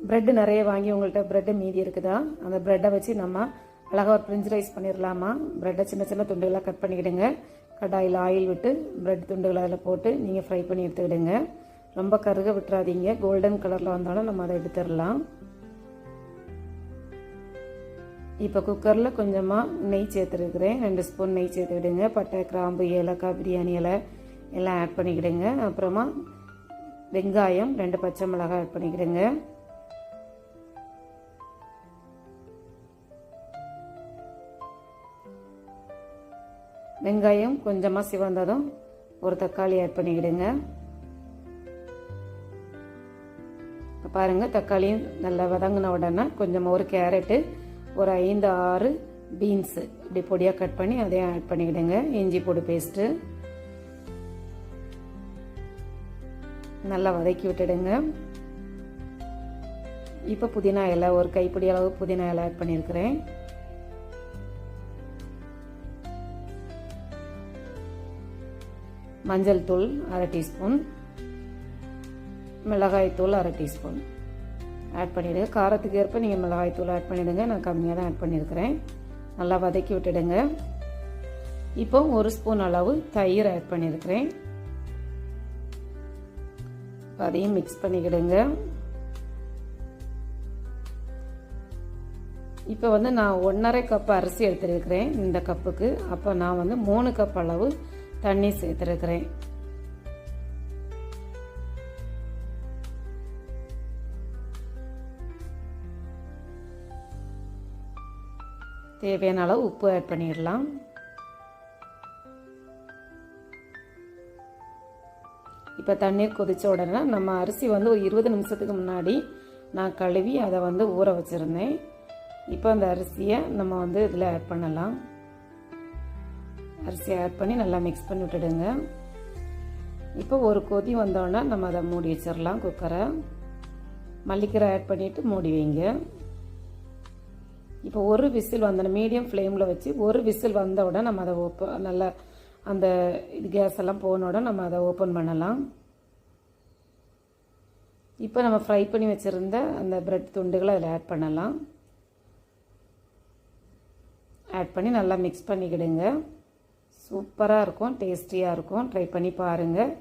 Bread நிறைய வாங்கி உங்கள்கிட்ட ப்ரெட்டு மீதி இருக்குதா, அந்த ப்ரெட்டை வச்சு நம்ம அழகாக ஒரு ஃப்ரெஞ்ச் ரைஸ் பண்ணிடலாமா. ப்ரெட்டை சின்ன சின்ன துண்டுகளாக கட் பண்ணிக்கிடுங்க. கடாயில் ஆயில் விட்டு ப்ரெட் துண்டுகளை அதில் போட்டு நீங்கள் ஃப்ரை பண்ணி எடுத்துக்கிடுங்க. ரொம்ப கருக விட்டுறாதீங்க. கோல்டன் கலரில் வந்தாலும் நம்ம அதை எடுத்துடலாம். இப்போ குக்கரில் கொஞ்சமாக நெய் சேர்த்துருக்குறேன். 2 ஸ்பூன் நெய் சேர்த்துக்கிடுங்க. பட்டை, கிராம்பு, ஏலக்காய், பிரியாணி இலை எல்லாம் ஆட் பண்ணிக்கிடுங்க. அப்புறமா வெங்காயம், 2 பச்சை மிளகாய் ஆட் பண்ணிக்கிடுங்க. வெங்காயம் கொஞ்சமாக சிவந்ததும் ஒரு தக்காளி ஆட் பண்ணிக்கிடுங்க. பாருங்கள், தக்காளியும் நல்லா வதங்கின உடனே கொஞ்சமாக ஒரு கேரட்டு, ஒரு 5-6 பீன்ஸு இப்படி பொடியாக கட் பண்ணி அதையும் ஆட் பண்ணிக்கிடுங்க. இஞ்சி பூண்டு பேஸ்ட்டு நல்லா வதக்கி விட்டுடுங்க. இப்போ புதினா இலை, ஒரு கைப்பிடி அளவு புதினா இலை ஆட் பண்ணியிருக்கிறேன். மஞ்சள் தூள் 1/2 டீஸ்பூன், மிளகாய் தூள் 1/2 டீஸ்பூன் ஆட் பண்ணிவிடுங்க. காரத்துக்கு ஏற்ப நீங்கள் மிளகாய் தூள் ஆட் பண்ணிவிடுங்க. நான் கம்மியாக தான் ஆட் பண்ணியிருக்கிறேன். நல்லா வதக்கி விட்டுடுங்க. இப்போ 1 ஸ்பூன் அளவு தயிர் ஆட் பண்ணியிருக்கிறேன். அதையும் மிக்ஸ் பண்ணிக்கிடுங்க. இப்போ நான் 1.5 கப் அரிசி எடுத்துருக்கிறேன் இந்த கப்புக்கு. அப்போ நான் 3 கப் அளவு தண்ணி சேர்த்துருக்கிறேன். தேவையான அளவு உப்பு ஆட் பண்ணிடலாம். இப்போ தண்ணீர் கொதித்த உடனே நம்ம அரிசி ஒரு 20 நிமிஷத்துக்கு முன்னாடி நான் கழுவி அதை ஊற வச்சுருந்தேன். இப்போ அந்த அரிசியை நம்ம இதில் ஆட் பண்ணலாம். அரிசியை ஆட் பண்ணி நல்லா மிக்ஸ் பண்ணி விட்டுடுங்க. இப்போ ஒரு கொதி வந்தோடனே நம்ம அதை மூடி வச்சிடலாம். குக்கரை மல்லிக்கீரை ஆட் பண்ணிவிட்டு மூடி வைங்க. இப்போ ஒரு விசில் மீடியம் ஃப்ளேமில் வச்சு ஒரு விசில் வந்த உடனே நம்ம அதை நல்லா அந்த கேஸ் எல்லாம் போன உடனே நம்ம அதை ஓப்பன் பண்ணலாம். இப்போ நம்ம ஃப்ரை பண்ணி வச்சுருந்த அந்த பிரெட் துண்டுகளை அதில் ஆட் பண்ணலாம். ஆட் பண்ணி நல்லா மிக்ஸ் பண்ணிக்கிடுங்க. சூப்பராக இருக்கும், டேஸ்டியாக இருக்கும். ட்ரை பண்ணி பாருங்கள்.